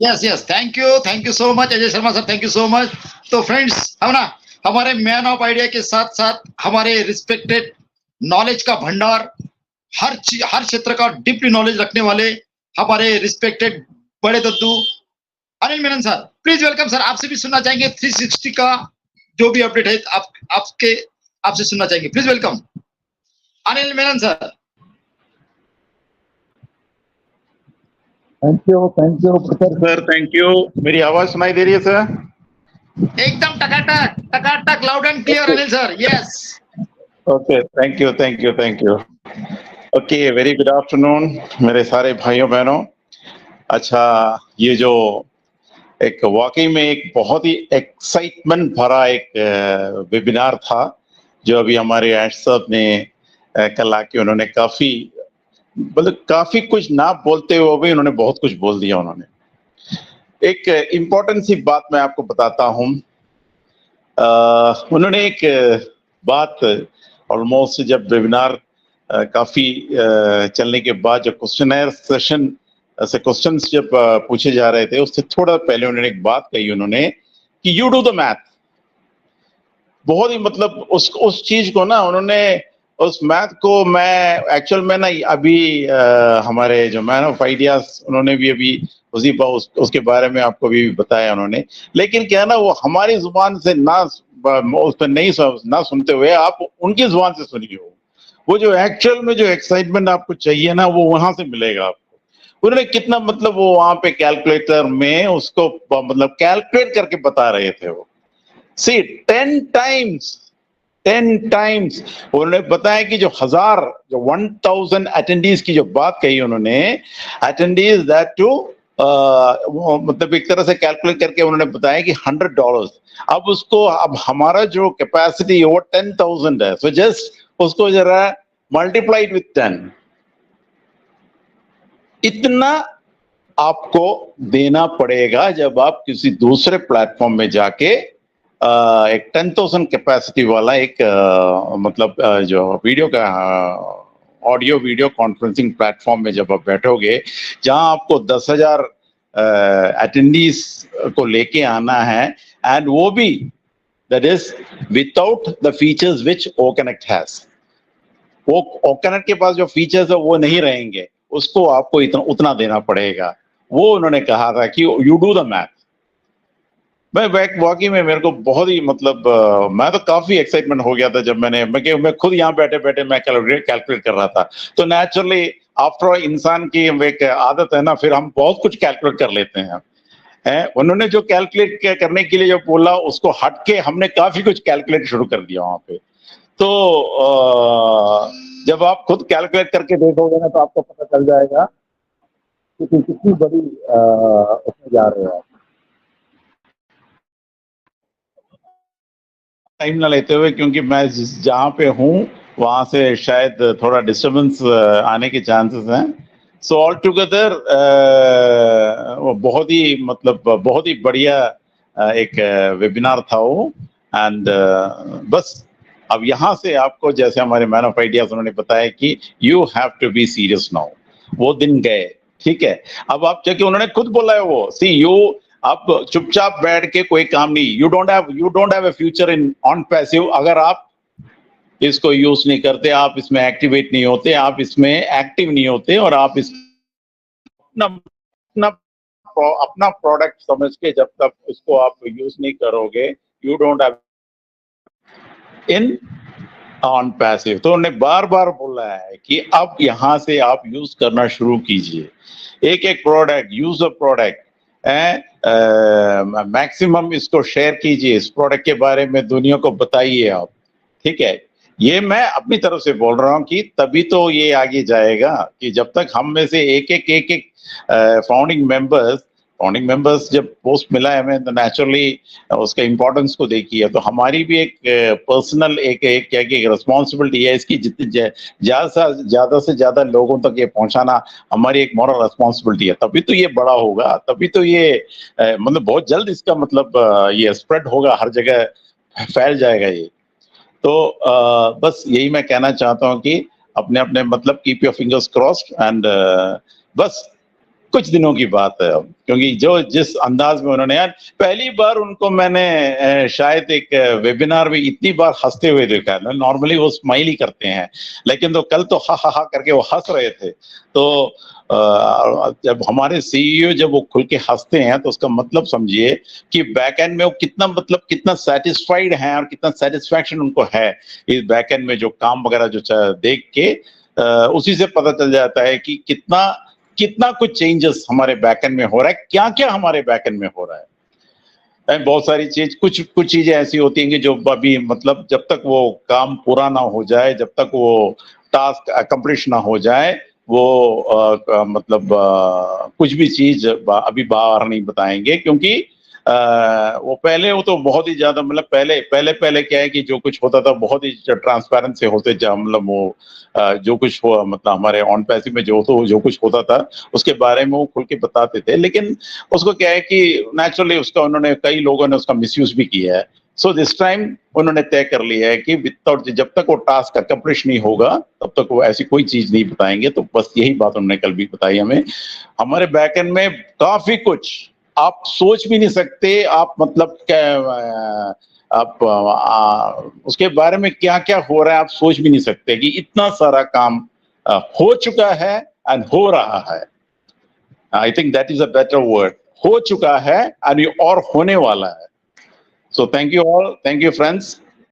Yes yes, thank you so much Ajay Sharma sir, thank you so much. तो friends, हम ना हमारे मैन ऑफ आइडिया के साथ साथ हमारे रिस्पेक्टेड नॉलेज का भंडार, हर क्षेत्र का डीपली नॉलेज रखने वाले हमारे रिस्पेक्टेड बड़े दद्दू Anil Menon sir, please welcome sir. आपसे भी सुनना चाहेंगे 360 का जो भी अपडेट है आपसे सुनना चाहेंगे, please welcome Anil Menon sir. Thank you sir, thank you. मेरी आवाज सुनाई दे रही है सर? एकदम टकाटक loud and clear Anil sir, yes. Okay, thank you. Okay, very good afternoon मेरे सारे भाइयों बहनों। अच्छा, ये जो एक वाकई में एक बहुत ही एक्साइटमेंट भरा एक वेबिनार था जो अभी हमारे एश साहब ने कल आके उन्होंने काफी कुछ ना बोलते हुए भी उन्होंने बहुत कुछ बोल दिया। उन्होंने एक इम्पोर्टेंट सी बात मैं आपको बताता हूं। उन्होंने एक बात ऑलमोस्ट जब वेबिनार काफी चलने के बाद जब क्वेश्चनर सेशन से क्वेश्चंस जब पूछे जा रहे थे उससे थोड़ा पहले उन्होंने एक बात कही उन्होंने कि यू डू द मैथ। बहुत ही मतलब उस चीज को ना उन्होंने उस मैथ को मैं एक्चुअल में ना अभी हमारे जो मैन ऑफ आइडियाज उन्होंने भी अभी उसके बारे में आपको भी बताया उन्होंने। लेकिन क्या ना वो हमारी जुबान से ना उस पर नहीं ना सुनते हुए आप उनकी जुबान से सुनिए। वो जो एक्चुअल में जो एक्साइटमेंट आपको चाहिए ना वो वहां से मिलेगा आपको। उन्होंने कितना मतलब वो वहां पे कैलकुलेटर में उसको मतलब कैलकुलेट करके बता रहे थे वो। सी 10 टाइम्स उन्होंने बताया कि जो 1000 अटेंडीज की जो बात कही उन्होंने, अटेंडीज दैट टू मतलब एक तरह से कैलकुलेट करके उन्होंने बताया कि $100। अब हमारा जो कैपेसिटी वो 10,000 है, सो जस्ट उसको जरा मल्टीप्लाइड विथ 10। इतना आपको देना पड़ेगा जब आप किसी दूसरे प्लेटफॉर्म में जाके एक 10,000 कैपेसिटी वाला एक मतलब जो वीडियो का ऑडियो वीडियो कॉन्फ्रेंसिंग प्लेटफॉर्म में जब आप बैठोगे जहां आपको 10,000 अटेंडीज को लेके आना है, एंड वो भी that is without the features which OConnect has. वो ओकनेक्ट के पास जो फीचर्स है वो नहीं रहेंगे, उसको आपको उतना देना पड़ेगा। वो उन्होंने कहा था कि यू डू द मैथ। मैं वाकई में मेरे को बहुत ही मतलब मैं तो काफी एक्साइटमेंट हो गया था जब मैं खुद यहाँ बैठे बैठे मैं कैलकुलेट कर रहा था। तो नेचुरली आफ्टर इंसान की एक आदत है ना, फिर हम बहुत कुछ कैलकुलेट कर लेते हैं। उन्होंने जो कैलकुलेट करने के लिए जो बोला उसको हट के हमने काफी कुछ कैलकुलेट शुरू कर दिया वहां पे। तो जब आप खुद कैलकुलेट करके देखोगे ना तो आपको पता चल जाएगा कि कितनी बड़ी उसमें जा रहे हो आप। टाइम ना लेते हुए, क्योंकि मैं जहाँ पे हूँ वहां से शायद थोड़ा डिस्टरबेंस आने के चांसेस हैं। सो ऑल टुगेदर वो बहुत ही मतलब बहुत ही बढ़िया एक वेबिनार था वो। एंड बस अब यहाँ से आपको जैसे हमारे मैन ऑफ आइडियाज उन्होंने बताया कि you have to be serious now. वो दिन गए, ठीक है। अब आप जाके उन्होंने खुद बोला है वो सी यू आप चुपचाप बैठ के कोई काम नहीं, you don't have a future in on passive. अगर आप इसको यूज नहीं करते, आप इसमें एक्टिवेट नहीं होते, आप इसमें एक्टिव नहीं होते और आप इस अपना अपना प्रोडक्ट समझ के जब तक उसको आप यूज नहीं करोगे, you don't have in on passive. तो उन्होंने बार बार बोला है कि अब यहां से आप यूज करना शुरू कीजिए, एक एक product, use a product, maximum इसको शेयर कीजिए, इस प्रोडक्ट के बारे में दुनिया को बताइए आप, ठीक है। ये मैं अपनी तरफ से बोल रहा हूँ कि तभी तो ये आगे जाएगा कि जब तक हम में से एक फाउंडिंग मेंबर्स जब पोस्ट मिला है हमें, तो नेचुरली उसका इम्पोर्टेंस को देखिए। तो हमारी भी एक पर्सनल एक क्या एक रिस्पॉन्सिबिलिटी है इसकी, जितनी ज्यादा से ज्यादा लोगों तक ये पहुंचाना हमारी एक मॉरल रिस्पॉन्सिबिलिटी है। तभी तो ये बड़ा होगा, तभी तो ये मतलब बहुत जल्द इसका मतलब ये स्प्रेड होगा, हर जगह फैल जाएगा ये। तो बस यही मैं कहना चाहता हूँ कि अपने अपने मतलब keep your fingers crossed and बस कुछ दिनों की बात है अब, क्योंकि जो जिस अंदाज में उन्होंने, यार पहली बार उनको मैंने शायद एक वेबिनार में इतनी बार हंसते हुए देखा। नॉर्मली वो स्माइल ही करते हैं, लेकिन तो कल तो हा हा हा करके वो हंस रहे थे। तो जब हमारे सीईओ जब वो खुल के हंसते हैं तो उसका मतलब समझिए कि बैक एंड में वो कितना, मतलब कितना सेटिस्फाइड हैं और कितना सेटिस्फैक्शन उनको है इस बैक एंड में जो काम वगैरह जो देख के। उसी से पता चल जाता है कि कितना कितना कुछ चेंजेस हमारे बैकएंड में हो रहा है, क्या क्या हमारे बैकएंड में हो रहा है। बहुत सारी चीज, कुछ कुछ चीजें ऐसी होती हैं कि जो अभी मतलब जब तक वो काम पूरा ना हो जाए, जब तक वो टास्क अकम्प्लिश ना हो जाए, वो मतलब कुछ भी चीज अभी बाहर नहीं बताएंगे, क्योंकि वो पहले वो तो बहुत ही ज्यादा, मतलब पहले क्या है कि जो कुछ होता था बहुत ही ट्रांसपेरेंट से होते, मतलब वो जो कुछ हो, मतलब हमारे ऑन पैसिव में जो कुछ होता था उसके बारे में वो खुल के बताते थे। लेकिन उसको क्या है कि नेचुरली उसका उन्होंने, कई लोगों ने उसका मिसयूज भी किया है। सो दिस टाइम उन्होंने तय कर लिया है कि विदाउट, जब तक वो टास्क अकम्प्लिश नहीं होगा तब तक वो ऐसी कोई चीज नहीं बताएंगे। तो बस यही बात उन्होंने कल भी बताई हमें। हमारे बैकएंड में काफी कुछ आप सोच भी नहीं सकते, आप मतलब क्या आप उसके बारे में क्या क्या हो रहा है आप सोच भी नहीं सकते कि इतना सारा काम हो चुका है एंड हो रहा है। I think that is a better word, हो चुका है एंड और होने वाला है। So thank you all, thank you friends.